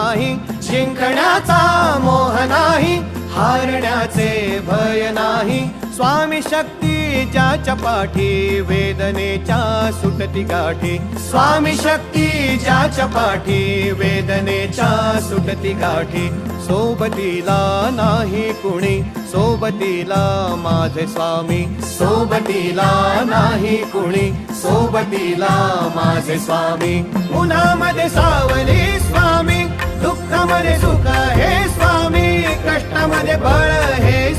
नाही, जिंकण्याचा मोह नाही, हारण्याचे भय नाही. स्वामी शक्ती ज्याच्या पाठी, वेदनेच्या सुटती गाठी. स्वामी शक्ती ज्याच्या पाठी, वेदनेच्या सुटती गाठी. सोबतीला नाही कुणी, सोबतीला माझे स्वामी. सोबतीला नाही कुणी, सोबतीला माझे स्वामी. उन्हामध्ये सावली स्वामी, दुःखामध्ये सुख हे स्वामी, कष्टामध्ये बळ हे